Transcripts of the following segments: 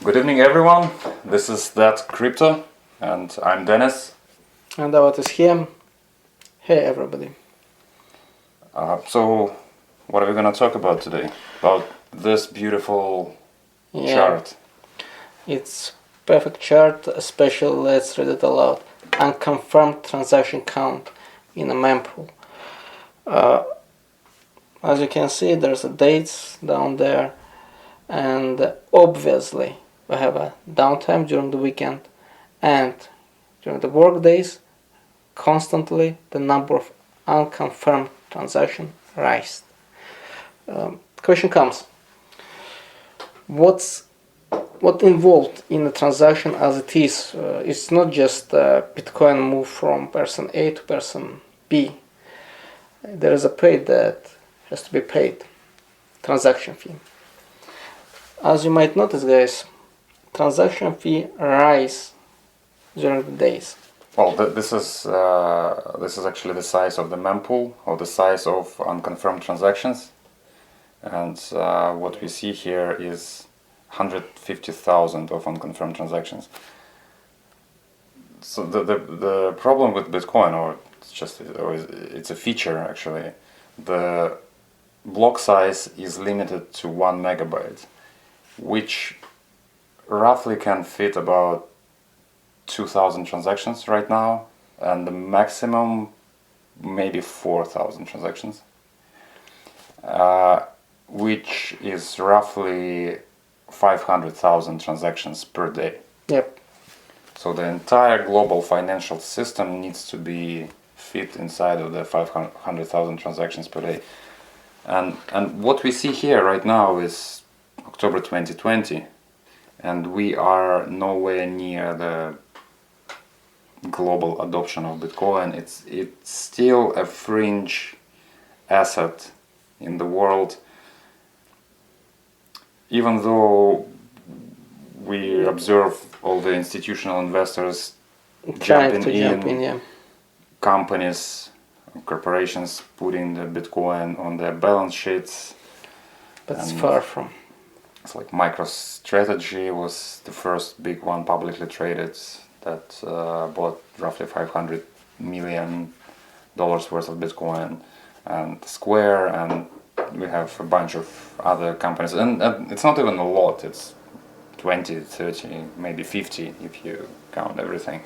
Good evening, everyone. This is ThatCrypto, and I'm Dennis. And Davat is here. Hey, everybody. So, what are we going to talk about today? About this beautiful chart. It's perfect chart, especially let's read it aloud. Unconfirmed transaction count in a mempool. As you can see, there's a dates down there, and obviously we have a downtime during the weekend, and during the work days, constantly the number of unconfirmed transactions rise. Question comes: what involved in the transaction as it is? It's not just Bitcoin move from person A to person B. There is a pay that has to be paid, transaction fee. As you might notice, guys, transaction fee rise during the days. Well, this is actually the size of the mempool, or the size of unconfirmed transactions, and what we see here is 150,000 of unconfirmed transactions. So the problem with Bitcoin, or it's a feature actually, the block size is limited to 1 megabyte, which roughly can fit about 2,000 transactions right now, and the maximum maybe 4,000 transactions, which is roughly 500,000 transactions per day. Yep. So the entire global financial system needs to be fit inside of the 500,000 transactions per day. And what we see here right now is October 2020, and we are nowhere near the global adoption of Bitcoin. It's still a fringe asset in the world, even though we observe all the institutional investors jumping in, companies, corporations putting the Bitcoin on their balance sheets. But it's far from. It's like MicroStrategy was the first big one publicly traded that bought roughly $500 million worth of Bitcoin, and Square, and we have a bunch of other companies, and it's not even a lot, it's 20, 30, maybe 50 if you count everything.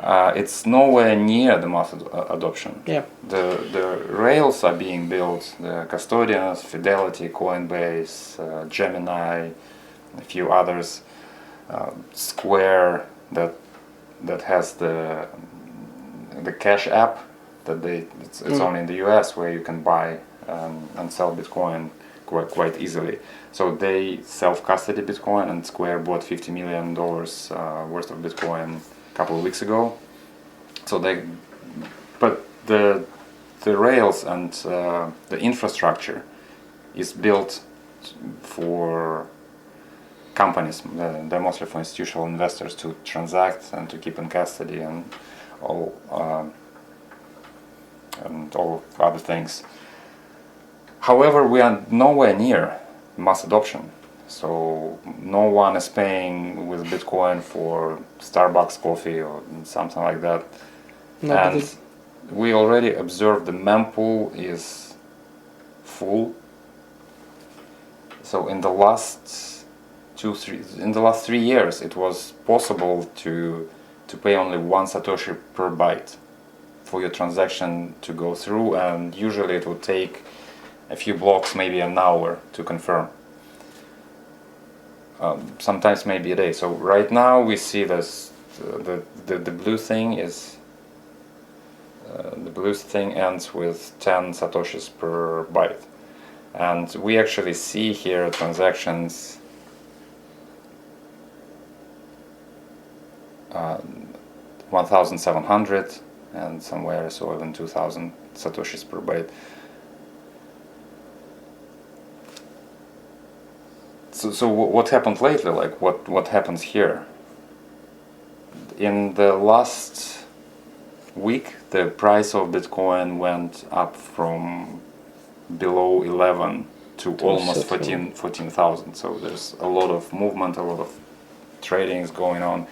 It's nowhere near the mass adoption. Yeah. The rails are being built, the custodians, Fidelity, Coinbase, Gemini, a few others, Square that has the Cash app that it's only in the US where you can buy and sell Bitcoin quite easily. So they self-custody Bitcoin, and Square bought $50 million worth of Bitcoin a couple of weeks ago. So but the rails and the infrastructure is built for companies. They're mostly for institutional investors to transact and to keep in custody and all other things. However, we are nowhere near mass adoption. So no one is paying with Bitcoin for Starbucks coffee or something like that. And we already observed the mempool is full. So in the last 3 years, it was possible to pay only 1 Satoshi per byte for your transaction to go through, and usually it would take a few blocks, maybe an hour to confirm. Sometimes maybe a day. So right now we see this the blue thing is the blue thing ends with 10 satoshis per byte, and we actually see here transactions 1,700 and somewhere so even 2,000 satoshis per byte. So what happened lately? Like what happens here? In the last week, the price of Bitcoin went up from below 11 to almost 14,000. So there's a lot of movement, a lot of trading is going on.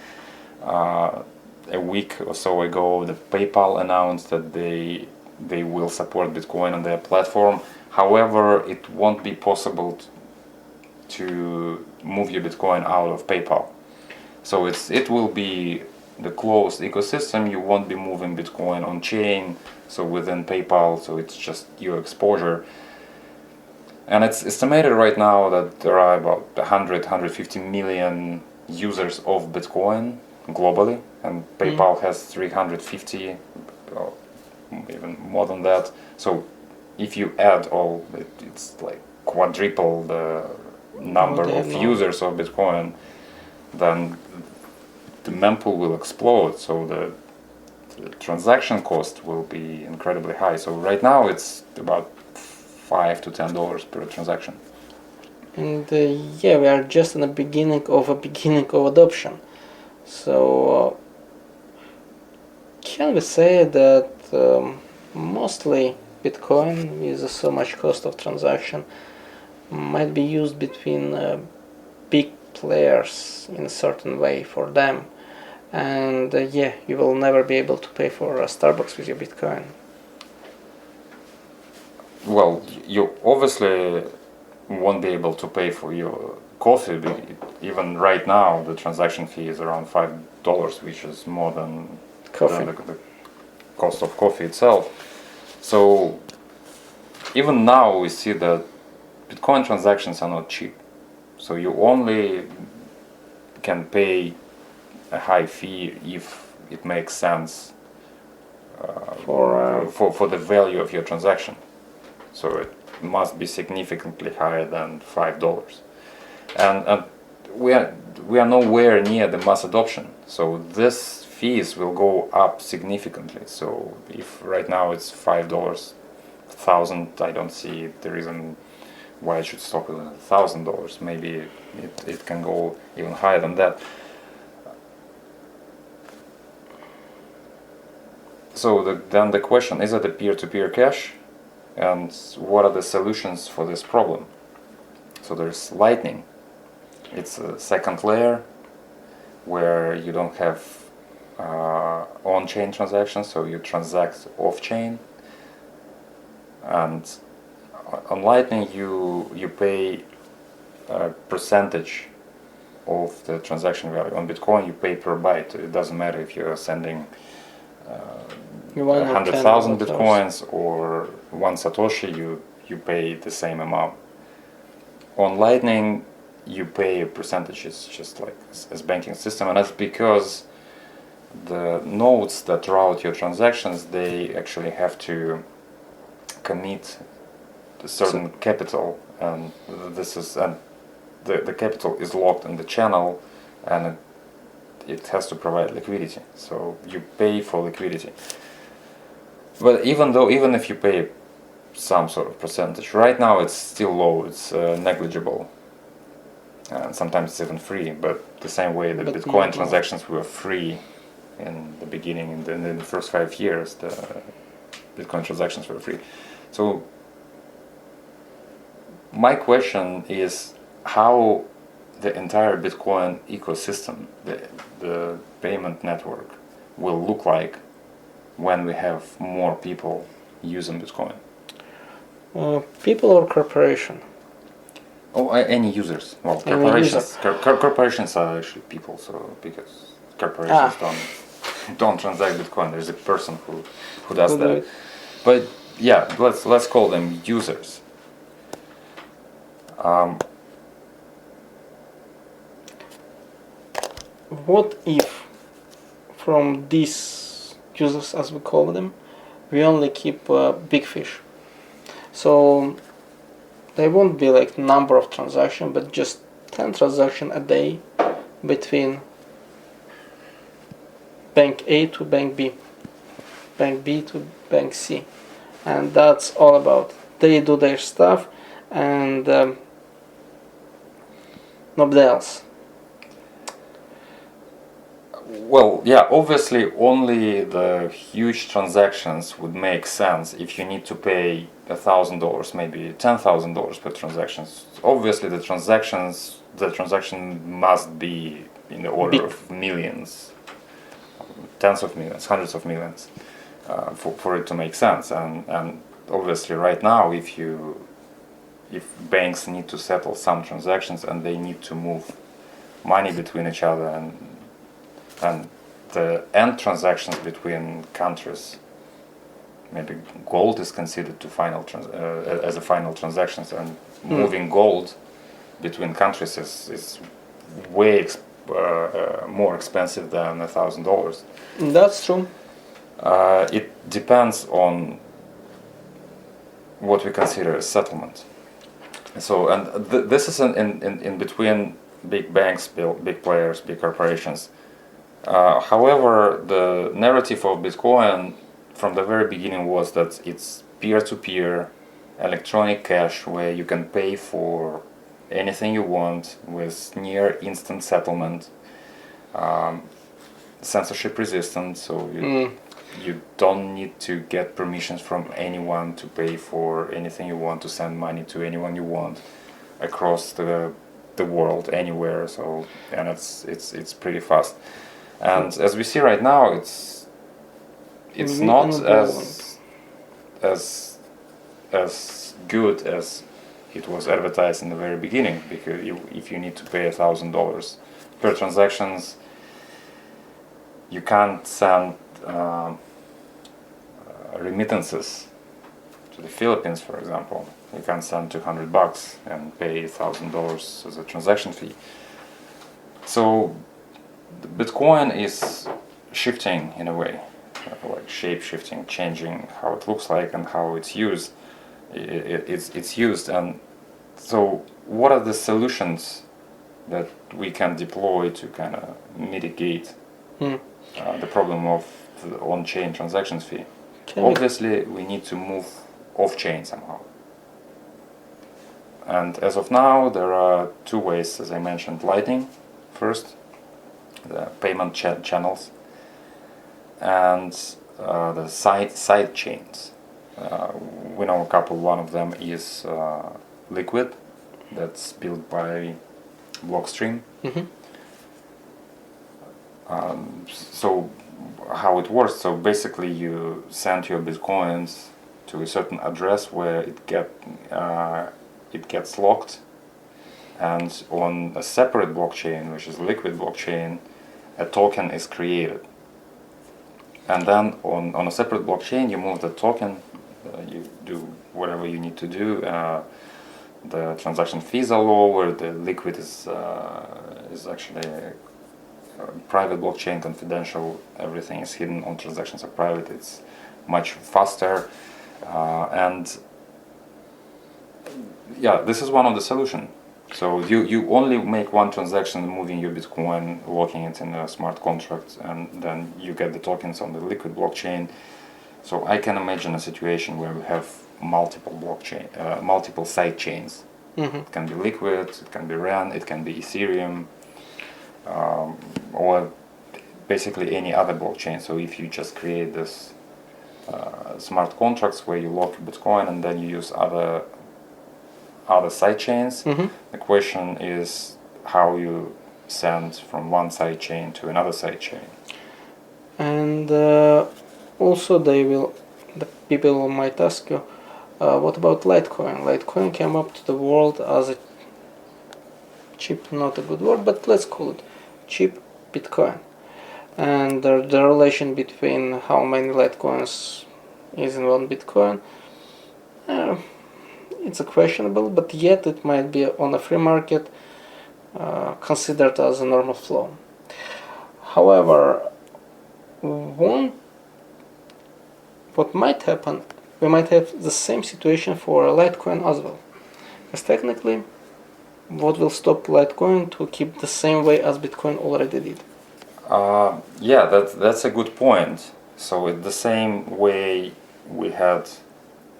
A week or so ago, the PayPal announced that they will support Bitcoin on their platform. However, it won't be possible to move your Bitcoin out of PayPal. So it will be the closed ecosystem. You won't be moving Bitcoin on chain, so within PayPal. So it's just your exposure. And it's estimated right now that there are about 150 million users of Bitcoin globally, and PayPal has 350, or even more than that. So if you add all, it's like quadruple the number of users of Bitcoin, then the mempool will explode. So the transaction cost will be incredibly high. So right now it's about $5 to $10 per transaction. And yeah, we are just in the beginning of adoption. So can we say that mostly Bitcoin with so much cost of transaction might be used between big players in a certain way for them, and yeah, you will never be able to pay for Starbucks with your Bitcoin? Well, you obviously won't be able to pay for your coffee. Even right now, the transaction fee is around $5, which is more than the cost of coffee itself. So even now we see that Bitcoin transactions are not cheap. So you only can pay a high fee if it makes sense for the value of your transaction. So it must be significantly higher than $5. And we are nowhere near the mass adoption. So this fees will go up significantly. So if right now it's $5, 1,000, I don't see the reason why it should stop at $1,000. Maybe it can go even higher than that. So then the question, is it a peer-to-peer cash? And what are the solutions for this problem? So there's Lightning. It's a second layer where you don't have on-chain transactions, so you transact off-chain. And on Lightning you pay a percentage of the transaction value. On Bitcoin you pay per byte. It doesn't matter if you're sending 100,000 Bitcoins or 1 Satoshi, you pay the same amount. On Lightning you pay a percentage. It's just like as banking system, and that's because the nodes that route your transactions, they actually have to commit a certain capital, and the capital is locked in the channel, and it has to provide liquidity. So you pay for liquidity. But even if you pay some sort of percentage, right now it's still low. It's negligible, and sometimes it's even free. But the same way that Bitcoin transactions were free in the beginning, in the first 5 years, the Bitcoin transactions were free. So my question is how the entire Bitcoin ecosystem, the payment network, will look like when we have more people using Bitcoin. People or corporation? Oh, any users. Well, corporations. Corporations are actually people, so because corporations don't transact Bitcoin. There's a person who does that. But yeah, let's call them users. What if from these users, as we call them, we only keep big fish? So they won't be like number of transactions, but just 10 transactions a day between bank A to bank B, bank B to bank C, and that's all about. They do their stuff, and nobody else. Well, yeah, obviously only the huge transactions would make sense if you need to pay $1,000, maybe $10,000 per transaction. Obviously, the transaction must be in the order of millions, tens of millions, hundreds of millions, for it to make sense. And obviously, right now, if banks need to settle some transactions and they need to move money between each other, and the end transactions between countries, maybe gold is considered to as a final transactions, and moving gold between countries is way more expensive than $1,000. That's true. It depends on what we consider a settlement. So, and this is in between big banks, big players, big corporations. However, the narrative of Bitcoin from the very beginning was that it's peer-to-peer electronic cash where you can pay for anything you want with near instant settlement, censorship resistant, so you don't need to get permissions from anyone to pay for anything you want, to send money to anyone you want across the world, anywhere. So, and it's pretty fast. And as we see right now, it's not as good as it was advertised in the very beginning, because if you need to pay $1,000 per transactions, you can't send remittances to the Philippines, for example. You can't send $200 and pay $1,000 as a transaction fee. So Bitcoin is shifting in a way, like shape shifting, changing how it looks like and how it's used. It's used. And so what are the solutions that we can deploy to kind of mitigate the problem of the on-chain transactions fee? Obviously, we need to move off-chain somehow. And as of now, there are two ways, as I mentioned: Lightning first, the payment channels, and the sidechains. We know a couple. One of them is Liquid, that's built by Blockstream. So how it works? So basically, you send your bitcoins to a certain address where it gets locked, and on a separate blockchain, which is Liquid blockchain, a token is created. And then on a separate blockchain, you move the token, you do whatever you need to do. The transaction fees are lower. The Liquid is actually a private blockchain, confidential. Everything is hidden. All transactions are private. It's much faster, and yeah, this is one of the solutions. So you only make one transaction, moving your Bitcoin, locking it in a smart contract, and then you get the tokens on the Liquid blockchain. So I can imagine a situation where we have multiple side chains. It can be Liquid, it can be REN, it can be Ethereum, or basically any other blockchain. So if you just create this smart contracts where you lock Bitcoin and then you use other side chains, the question is how you send from one side chain to another side chain. And also the people might ask you, what about Litecoin? Litecoin came up to the world as a cheap, not a good word, but let's call it cheap Bitcoin. And the relation between how many Litecoins is in one Bitcoin, it's a questionable, but yet it might be on a free market considered as a normal flow. However, what might happen, we might have the same situation for Litecoin as well. Because technically, what will stop Litecoin to keep the same way as Bitcoin already did? Yeah, that's a good point. So in the same way we had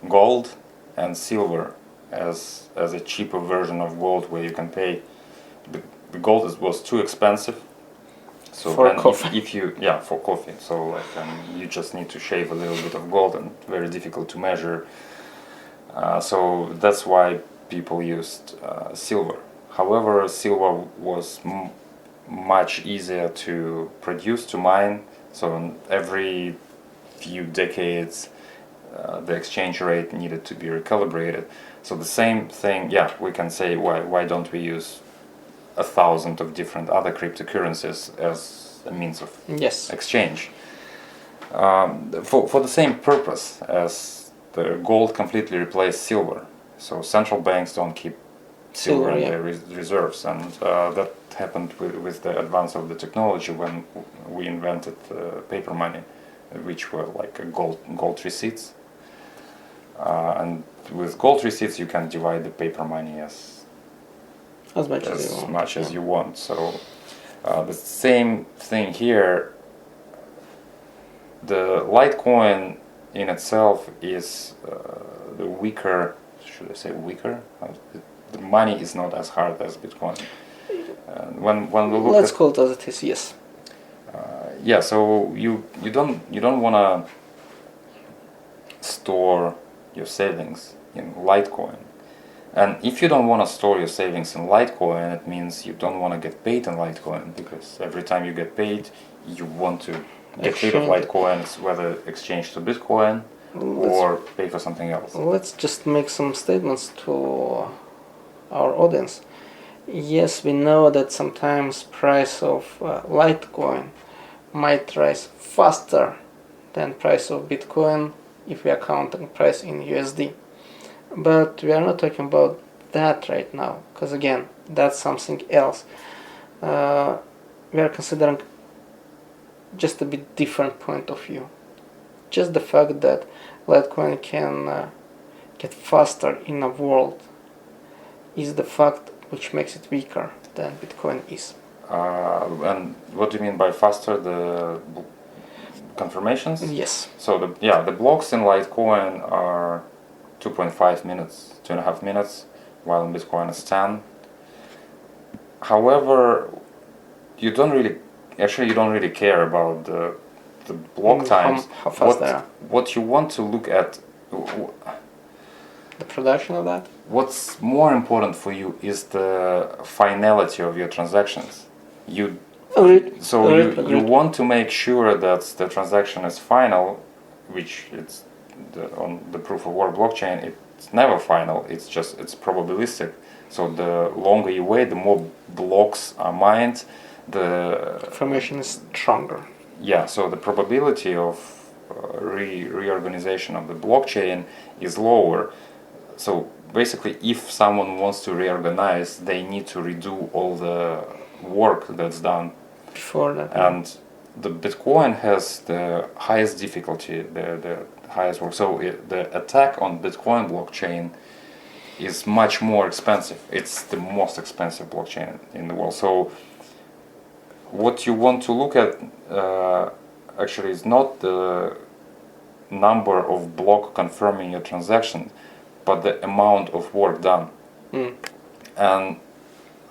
gold and silver as a cheaper version of gold, where you can pay. The gold was too expensive. So for coffee. For coffee. So you just need to shave a little bit of gold, and very difficult to measure So that's why people used silver. However, silver was much easier to produce, to mine. So every few decades, the exchange rate needed to be recalibrated. So the same thing, yeah, we can say why don't we use 1,000 of different other cryptocurrencies as a means of Yes. exchange for the same purpose as the gold completely replaced silver. So central banks don't keep silver in their reserves, and that happened with the advance of the technology when we invented paper money, which were like gold receipts. And with gold receipts, you can divide the paper money as much as you want. So the same thing here. The Litecoin in itself is the weaker. Should I say weaker? The money is not as hard as Bitcoin. When we look let's call it as it is. Yes. Yeah. So you don't want to store your savings in Litecoin. And if you don't want to store your savings in Litecoin, it means you don't want to get paid in Litecoin, because every time you get paid, you want to get rid of Litecoins, whether exchange to Bitcoin or pay for something else. Let's just make some statements to our audience. Yes, we know that sometimes price of Litecoin might rise faster than price of Bitcoin if we are counting price in USD. But we are not talking about that right now, because again, that's something else. We are considering just a bit different point of view. Just the fact that Litecoin can get faster in a world is the fact which makes it weaker than Bitcoin is. And what do you mean by faster? The confirmations? Yes. So the blocks in Litecoin are 2.5 minutes, 2.5 minutes, while in Bitcoin is 10. However, you don't really care about the block times. How fast they are. What you want to look at, the production of that. What's more important for you is the finality of your transactions. You want to make sure that the transaction is final, which it's on the proof of work blockchain. It's never final. It's probabilistic. So the longer you wait, the more blocks are mined. The information is stronger. Yeah. So the probability of reorganization of the blockchain is lower. So basically, if someone wants to reorganize, they need to redo all the work that's done before that. And the Bitcoin has the highest difficulty, the highest work. So the attack on Bitcoin blockchain is much more expensive. It's the most expensive blockchain in the world. So what you want to look at actually is not the number of blocks confirming your transaction, but the amount of work done. And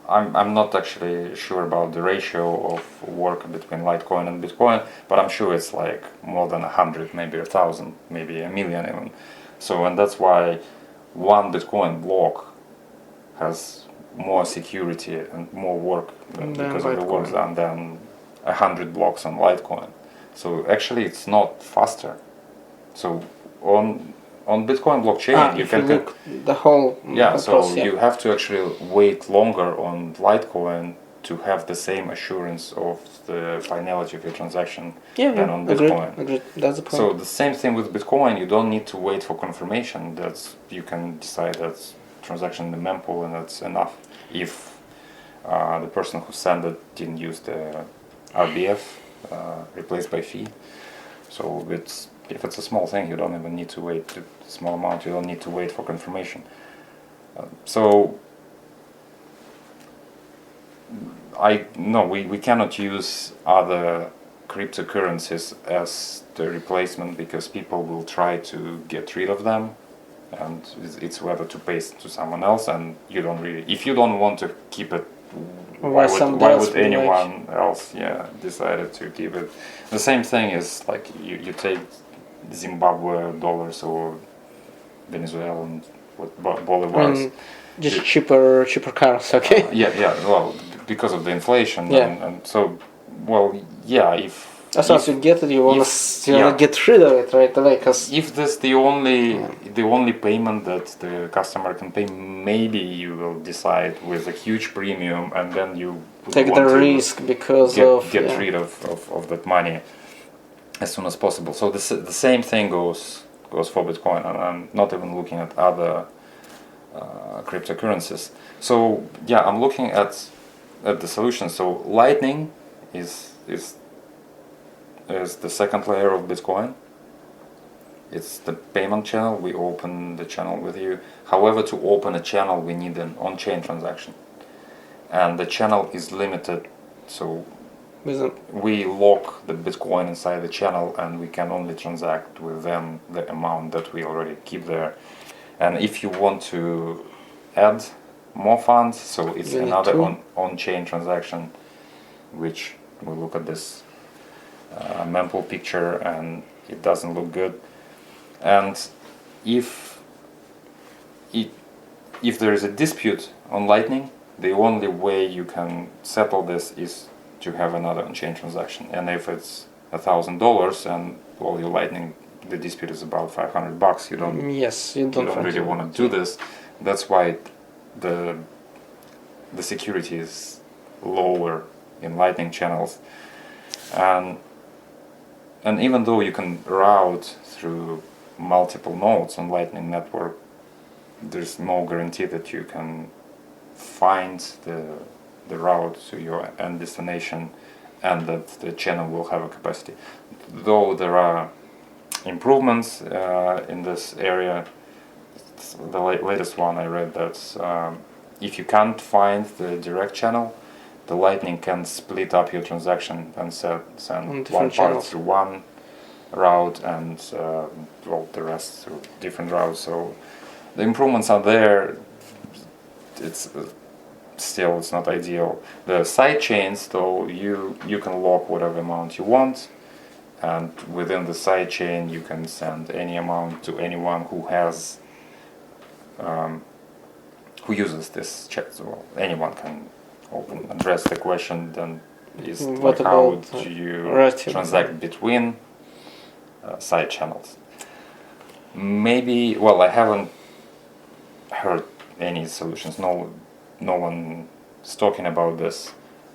I'm not actually sure about the ratio of work between Litecoin and Bitcoin, but I'm sure it's like more than 100, maybe 1,000, maybe 1,000,000 even. So, and that's why one Bitcoin block has more security and more work because of the work done than 100 blocks on Litecoin. So actually it's not faster. So on Bitcoin blockchain, you can look the whole. You have to actually wait longer on Litecoin to have the same assurance of the finality of your transaction than on Bitcoin. Agreed. That's the point. So the same thing with Bitcoin. You don't need to wait for confirmation. You can decide that's transaction in the mempool and that's enough. If the person who sent it didn't use the RBF replaced by fee. So if it's a small thing, you don't even need to wait. A small amount, you don't need to wait for confirmation. We cannot use other cryptocurrencies as the replacement because people will try to get rid of them, and it's whether to pay to someone else, and if you don't want to keep it, why would anyone else decided to keep it? The same thing is like you take Zimbabwe dollars or Venezuelan what bolivars. Just cheaper cars, okay? Yeah. Well, because of the inflation, Yeah. and so, well, yeah. If As soon as you get it, you wanna get rid of it right away, cause if this the only payment that the customer can pay, maybe you will decide with a huge premium, and then you would take want the to risk because get rid of that money as soon as possible. So the same thing goes for Bitcoin, and I'm not even looking at other cryptocurrencies. So yeah, I'm looking at the solution. So Lightning is the second layer of Bitcoin. It's the payment channel. We open the channel with you. However, to open a channel, we need an on-chain transaction, and the channel is limited. So we lock the Bitcoin inside the channel, and we can only transact with them the amount that we already keep there. And if you want to add more funds, so it's another on-chain transaction, which we look at this mempool picture, and it doesn't look good. And if there is a dispute on Lightning, the only way you can settle this is to have another on-chain transaction. And if it's $1,000 and all your Lightning, the dispute is about $500, you don't really want to do this. That's why the security is lower in Lightning channels. And even though you can route through multiple nodes on Lightning network, there's no guarantee that you can find the route to your end destination and that the channel will have a capacity. Though there are improvements in this area, the latest one I read that if you can't find the direct channel, the Lightning can split up your transaction and send one part through one route and the rest through different routes. So the improvements are there. It's still it's not ideal. The sidechains, though, you can lock whatever amount you want, and within the sidechain you can send any amount to anyone who has who uses this chat. So anyone can address the question. Then is like how do you transact between side channels? Maybe, well, I haven't heard any solutions. No one is talking about this,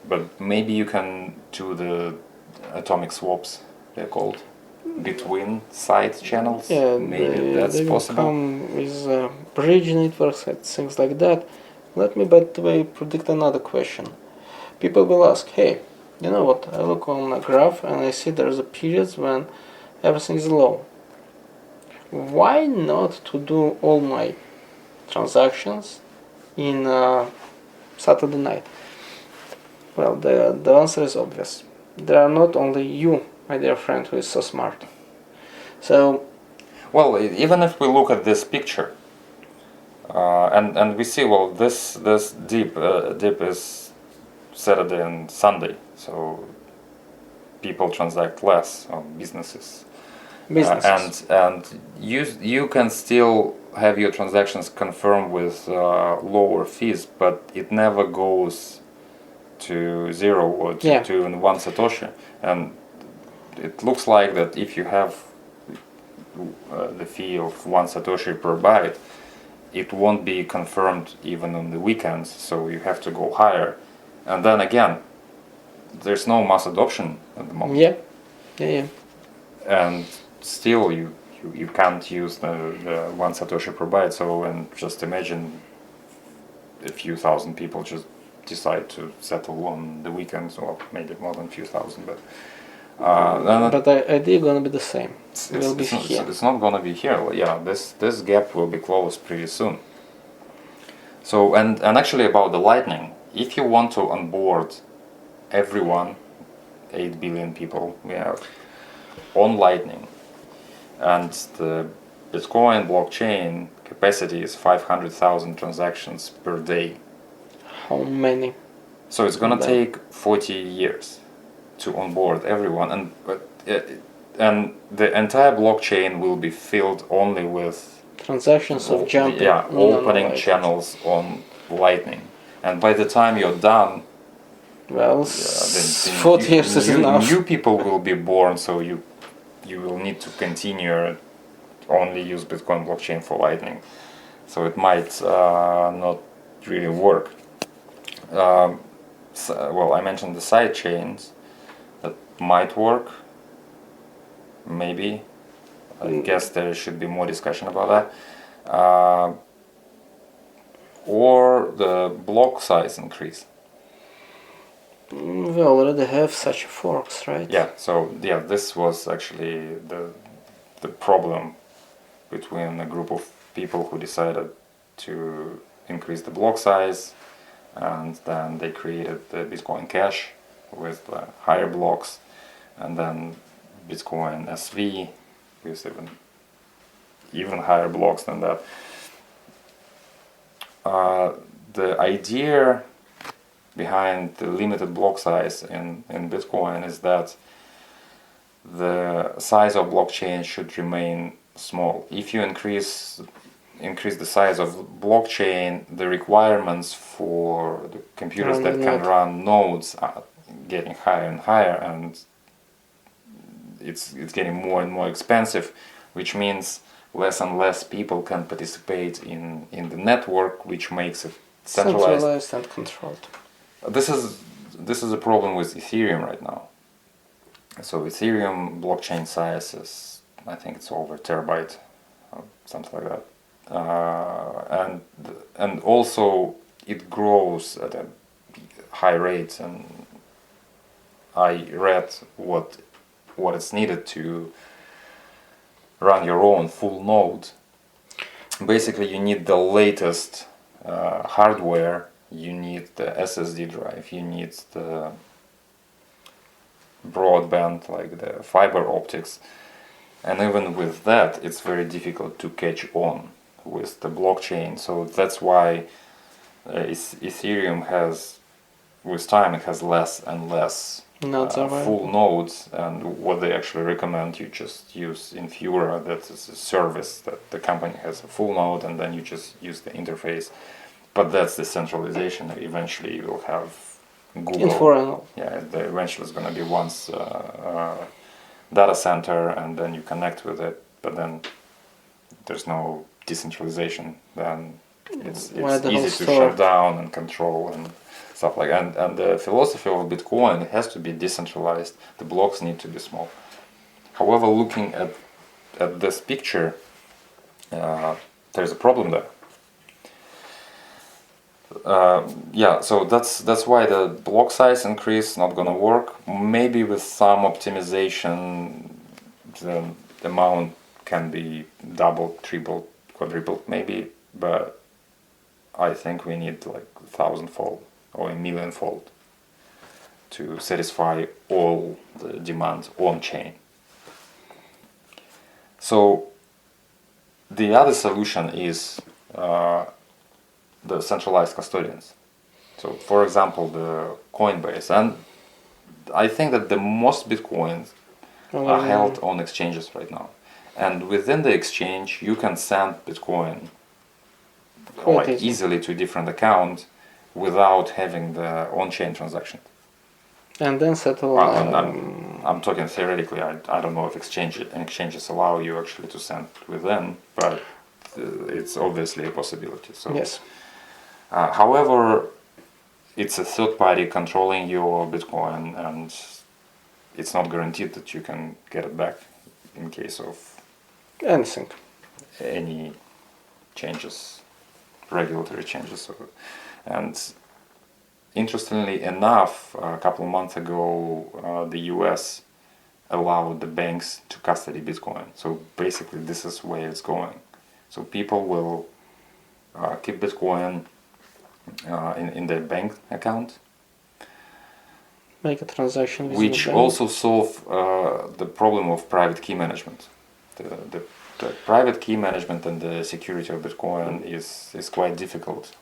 but maybe you can do the atomic swaps, they're called, between side channels. Yeah, maybe that's possible. Come with bridge networks and things like that. Let me, by the way, predict another question. People will ask, hey, you know what, I look on a graph and I see there's a periods when everything is low. Why not to do all my transactions in Saturday night? Well, the answer is obvious. There are not only you, my dear friend, who is so smart. So, well, even if we look at this picture, and we see, well, this dip is Saturday and Sunday, so people transact less on businesses. And you can still have your transactions confirmed with lower fees, but it never goes to zero or to 1 Satoshi. And it looks like that if you have the fee of 1 Satoshi per byte, it won't be confirmed even on the weekends, so you have to go higher. And then again, there's no mass adoption at the moment. Yeah. And still you can't use the 1 Satoshi per byte. So, and just imagine a few thousand people just decide to settle on the weekends, or maybe more than a few thousand, but the idea gonna be the same. It's not gonna be here. Yeah, this gap will be closed pretty soon. So and actually about the Lightning, if you want to onboard everyone, 8 billion people we have on Lightning, and the Bitcoin blockchain capacity is 500,000 transactions per day. How many? So it's gonna take 40 years to onboard everyone, and the entire blockchain will be filled only with transactions of jumping. Yeah, opening wait. channels on Lightning. And by the time you're done, Well, then 40 years is enough. new people will be born, so you will need to continue only use Bitcoin blockchain for Lightning. So it might not really work. Well, I mentioned the sidechains that might work. Maybe. I guess there should be more discussion about that. Or the block size increase. We already have such forks, right? Yeah, so yeah, this was actually the problem between a group of people who decided to increase the block size, and then they created the Bitcoin Cash with higher blocks, and then Bitcoin SV with even higher blocks than that. The idea behind the limited block size in Bitcoin is that the size of blockchain should remain small. If you increase the size of blockchain, the requirements for the computers that can run nodes are getting higher and higher, and it's getting more and more expensive, which means less and less people can participate in the network, which makes it centralized and controlled. This is a problem with Ethereum right now. So Ethereum blockchain size is, I think it's over terabyte, something like that, and also it grows at a high rate. And I read what it's needed to run your own full node. Basically, you need the latest hardware. You need the SSD drive, you need the broadband, like the fiber optics, and even with that it's very difficult to catch on with the blockchain. So that's why Ethereum has, with time, it has less and less full nodes, and what they actually recommend, you just use Infura, that is a service that the company has a full node, and then you just use the interface. But that's the centralization. Eventually, you will have Google. Yeah, eventually it's going to be one's data center, and then you connect with it. But then there's no decentralization. Then it's easy to shut down and control and stuff like that. And the philosophy of Bitcoin, it has to be decentralized. The blocks need to be small. However, looking at this picture, there's a problem there. So that's why the block size increase not gonna work. Maybe with some optimization, the amount can be doubled, tripled, quadrupled, maybe. But I think we need like 1,000-fold or 1,000,000-fold to satisfy all the demands on chain. So the other solution is the centralized custodians. So, for example, the Coinbase, and I think that the most Bitcoins are held on exchanges right now. And within the exchange, you can send Bitcoin like easily to a different account without having the on-chain transaction. And then settle. I'm talking theoretically. I don't know if exchanges allow you actually to send within, but it's obviously a possibility. So yes. However, it's a third party controlling your Bitcoin, and it's not guaranteed that you can get it back in case of any changes, regulatory changes. And interestingly enough, a couple of months ago, the US allowed the banks to custody Bitcoin. So basically, this is where it's going. So people will keep Bitcoin in their bank account, make a transaction with which also solve the problem of private key management. The private key management and the security of Bitcoin is quite difficult.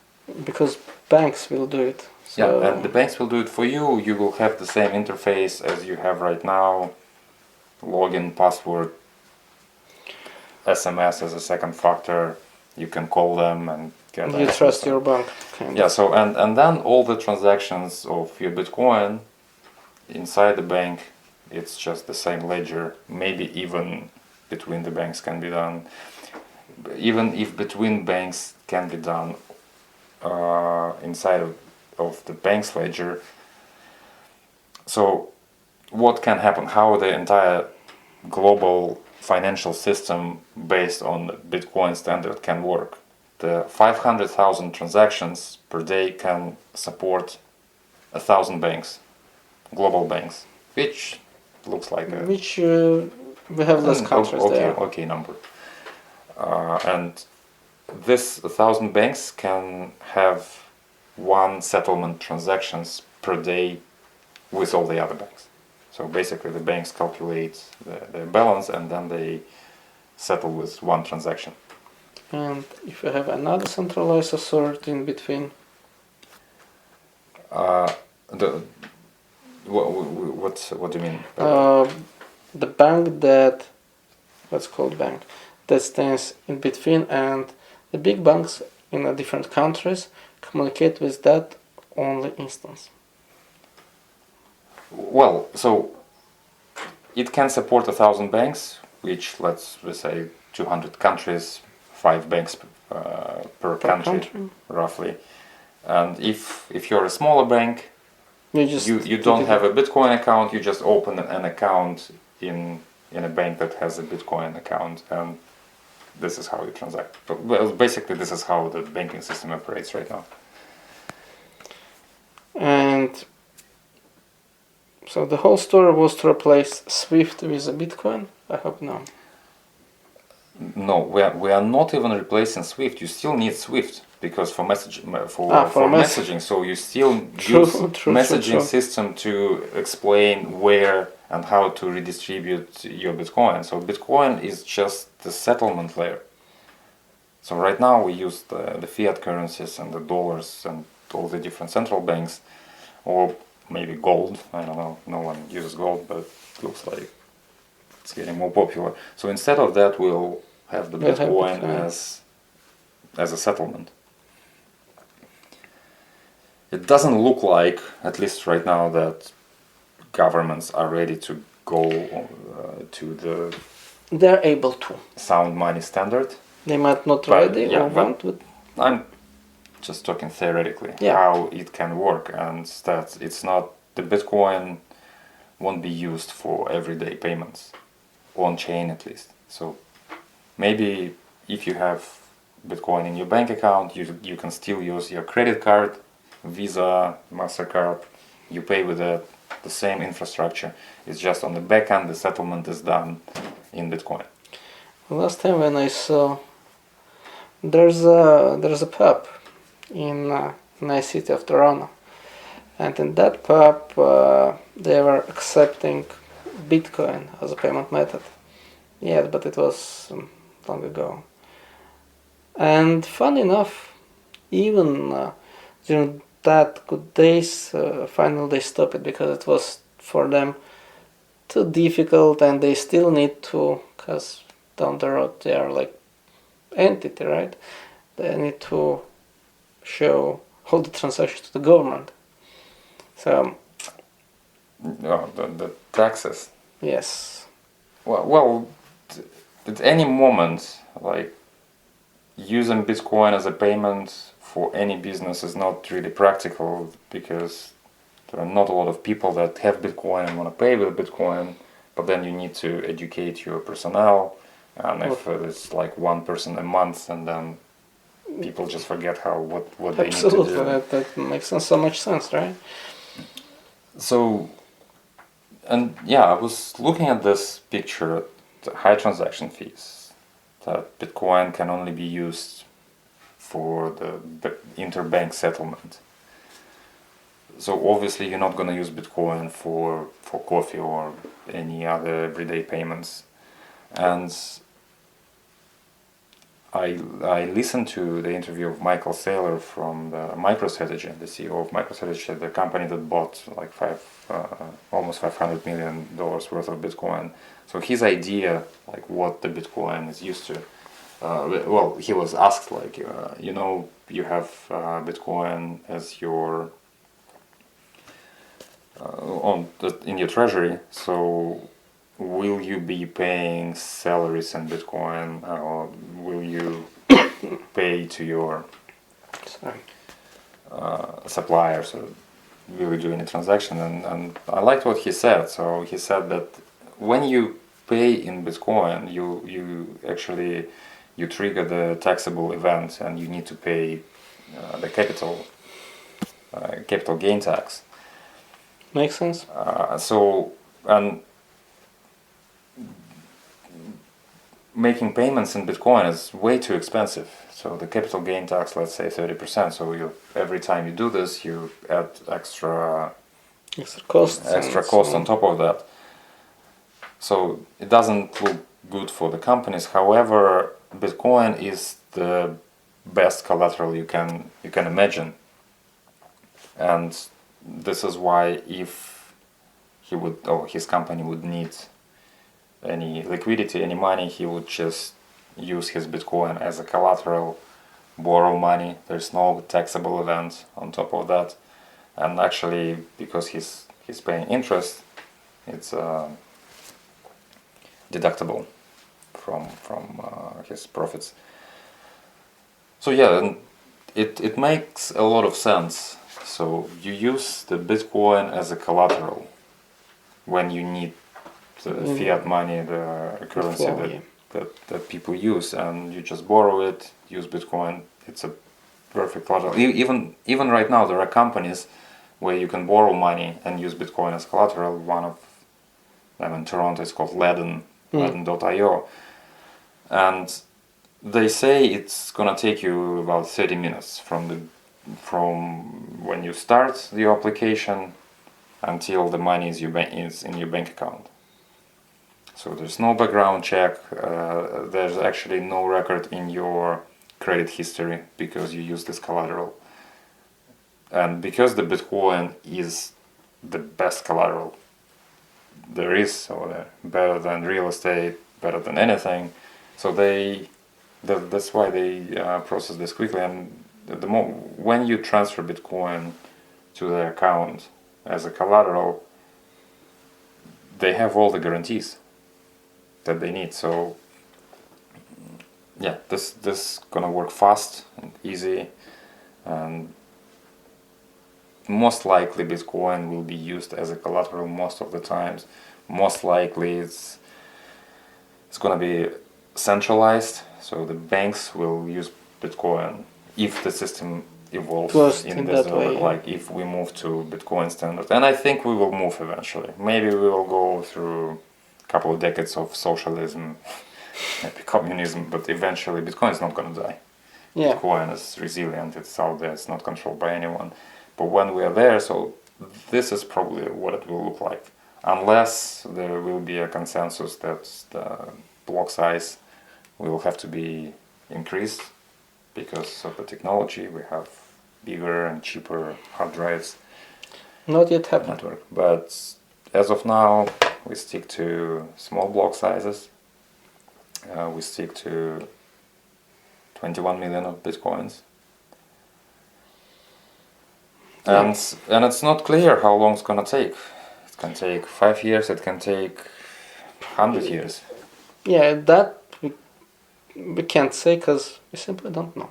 Because banks will do it. So yeah, and the banks will do it for you. You will have the same interface as you have right now, login, password. SMS as a second factor. You can call them and get You access. trust your bank, kind Yeah, of. so and then all the transactions of your Bitcoin inside the bank, it's just the same ledger. Maybe even between the banks can be done. Even if between banks can be done inside of the bank's ledger. So what can happen? How the entire global financial system based on the Bitcoin standard can work? The 500,000 transactions per day can support 1,000 banks, global banks, which looks like a Which we have less countries there. okay number. And this 1,000 banks can have one settlement transactions per day with all the other banks. So basically the banks calculate their balance and then they settle with one transaction. And if you have another centralized authority in between, What do you mean? the bank that, what's called bank, that stands in between, and the big banks in the different countries communicate with that only instance. Well, so it can support 1,000 banks, which let's say 200 countries, 5 banks per country, roughly. And if you're a smaller bank, you don't have a Bitcoin account, you just open an account in a bank that has a Bitcoin account, and this is how you transact. Well, basically, this is how the banking system operates right now. And so the whole story was to replace SWIFT with a Bitcoin? I hope no. No, we are not even replacing SWIFT. You still need SWIFT because for messaging. So you still use messaging system to explain where and how to redistribute your Bitcoin. So Bitcoin is just the settlement layer. So right now we use the fiat currencies and the dollars and all the different central banks, or maybe gold. I don't know. No one uses gold, but it looks like it's getting more popular. So instead of that, we'll have the Bitcoin as a settlement. It doesn't look like, at least right now, that governments are ready to go to the They're able to. sound money standard. They might not ready or want, but I'm just talking theoretically how it can work, and that it's not, the Bitcoin won't be used for everyday payments on chain at least. So maybe if you have Bitcoin in your bank account, you can still use your credit card, Visa, MasterCard. You pay with the same infrastructure. It's just on the back end the settlement is done in Bitcoin. Last time when I saw, there's a pub in nice city of Toronto, and in that pub they were accepting Bitcoin as a payment method. Yes, but it was long ago. And fun enough, even during that good days, finally they stopped it because it was for them too difficult, and they still need to, because down the road they are like entity, right? They need to show all the transactions to the government. So the taxes. yes. Well, at any moment, like using Bitcoin as a payment for any business is not really practical because there are not a lot of people that have Bitcoin and want to pay with Bitcoin, but then you need to educate your personnel, and if it's like one person a month, and then people just forget what they need to do. Absolutely, that makes so much sense, right? So, and yeah, I was looking at this picture, the high transaction fees, that Bitcoin can only be used for the interbank settlement. So obviously you're not going to use Bitcoin for coffee or any other everyday payments. And I listened to the interview of Michael Saylor from the MicroStrategy, the CEO of MicroStrategy, the company that bought like almost $500 million worth of Bitcoin. So his idea, like what the Bitcoin is used to, well, he was asked like, you have Bitcoin as your in your treasury, so will you be paying salaries in Bitcoin, or will you pay to your suppliers, or will you do any transaction? And I liked what he said. So he said that when you pay in Bitcoin, you actually you trigger the taxable event, and you need to pay the capital gain tax. Makes sense. And making payments in Bitcoin is way too expensive. So the capital gain tax, let's say 30%. So every time you do this, you add extra cost on top of that. So it doesn't look good for the companies. However, Bitcoin is the best collateral you can imagine, and this is why if his company would need any liquidity, any money, he would just use his Bitcoin as a collateral, borrow money. There's no taxable event on top of that, and actually because he's paying interest, it's deductible from his profits. So yeah, and it makes a lot of sense. So you use the Bitcoin as a collateral when you need the fiat money, the currency that people use, and you just borrow it, use Bitcoin. It's a perfect collateral. Even right now, there are companies where you can borrow money and use Bitcoin as collateral. One of them in Toronto is called Ledn.io, and they say it's gonna take you about 30 minutes from when you start the application until the money is in your bank account. So there's no background check. There's actually no record in your credit history because you use this collateral. And because the Bitcoin is the best collateral there is, so better than real estate, better than anything. So that's why they process this quickly. And when you transfer Bitcoin to their account as a collateral, they have all the guarantees that they need. So yeah, this gonna work fast and easy, and most likely Bitcoin will be used as a collateral most of the times. Most likely it's gonna be centralized, so the banks will use Bitcoin if the system evolves in this way, like if we move to Bitcoin standard. And I think we will move eventually. Maybe we will go through a couple of decades of socialism, maybe communism, but eventually Bitcoin is not gonna die. Yeah. Bitcoin is resilient, it's out there, it's not controlled by anyone. But when we are there, so this is probably what it will look like. Unless there will be a consensus that the block size will have to be increased because of the technology. We have bigger and cheaper hard drives. Not yet happened. Network. But as of now, we stick to small block sizes. We stick to 21 million of Bitcoins. And it's not clear how long it's gonna take. It can take 5 years. It can take 100 years. Yeah, that we can't say because we simply don't know.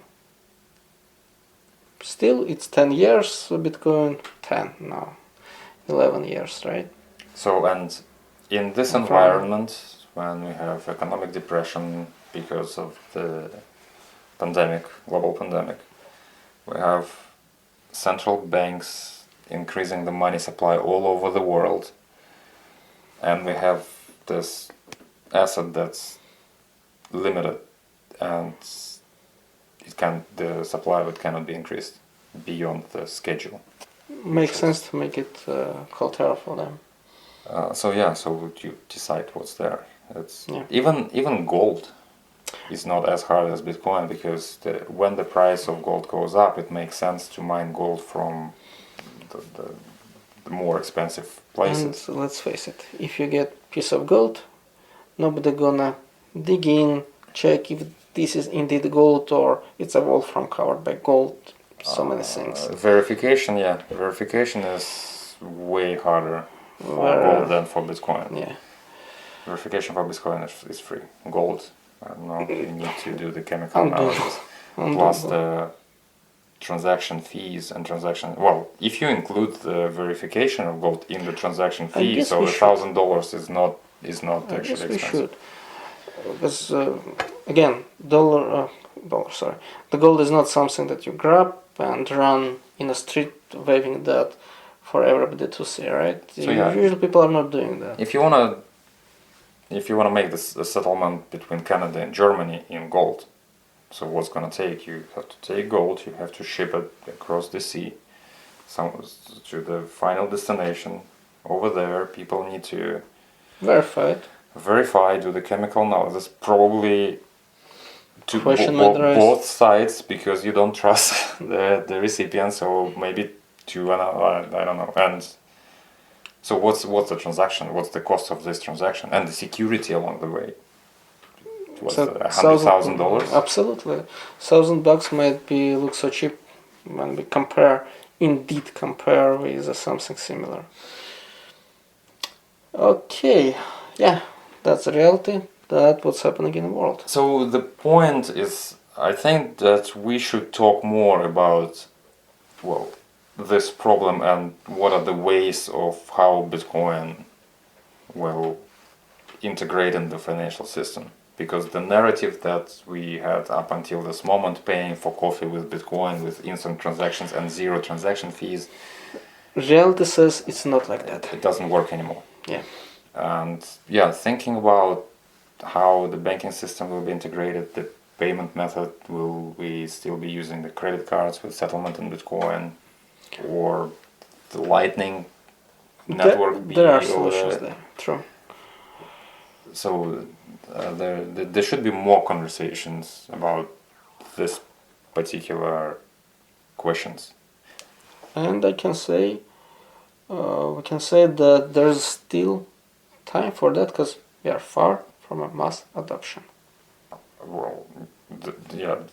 Still, it's 10 years. Bitcoin 10 now, 11 years, right? So, and in this environment, when we have economic depression because of the pandemic, global pandemic, we have central banks increasing the money supply all over the world, and we have this asset that's limited, and the supply of it cannot be increased beyond the schedule. Makes sense to make it collateral for them. So you decide what's there. It's even gold. is not as hard as Bitcoin, because when the price of gold goes up, it makes sense to mine gold from the more expensive places. And let's face it, if you get piece of gold, nobody gonna dig in, check if this is indeed gold or it's a wolfram covered by gold. So many things. Verification is way harder for gold than for Bitcoin. Yeah. Verification for Bitcoin is free. Gold, I don't know, you need to do the chemical analysis. Plus the transaction fees and transaction. Well, if you include the verification of gold in the transaction fee, so $1,000 is not actually expensive. We should. Because again, the gold is not something that you grab and run in a street waving that for everybody to see, right? So usually people are not doing that. If you wanna make this a settlement between Canada and Germany in gold, so what's gonna take? You have to take gold, you have to ship it across the sea, to the final destination. Over there, people need to verify, do the chemical analysis, probably to both sides, because you don't trust the recipient. So maybe I don't know. And so what's the transaction? What's the cost of this transaction and the security along the way? Was $100,000? Absolutely, $1,000 might look so cheap when we compare with something similar. Okay, yeah, that's the reality. That's what's happening in the world. So the point is, I think that we should talk more about, well, this problem and what are the ways of how Bitcoin will integrate in the financial system. Because the narrative that we had up until this moment, paying for coffee with Bitcoin, with instant transactions and zero transaction fees, reality says it's not like that. It doesn't work anymore. Yeah. And thinking about how the banking system will be integrated, the payment method, will we still be using the credit cards with settlement in Bitcoin, or the Lightning network? There are solutions there, true. So there should be more conversations about this particular questions. And I can say, we can say that there's still time for that, because we are far from a mass adoption. Well,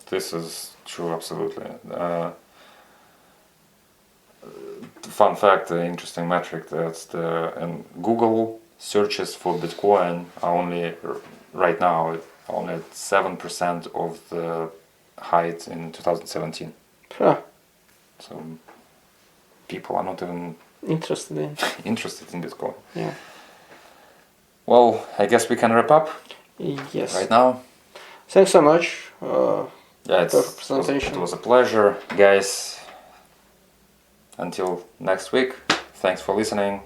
this is true, absolutely. Fun fact, interesting metric, that's and Google searches for Bitcoin are only right now only at 7% of the height in 2017. Huh. So people are not even interested in Bitcoin. Yeah. Well, I guess we can wrap up. Yes. Right now. Thanks so much. It was a pleasure, guys. Until next week, thanks for listening.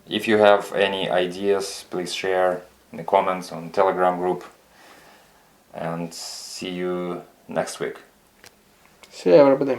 If you have any ideas, please share in the comments on Telegram group. And see you next week. See you, everybody.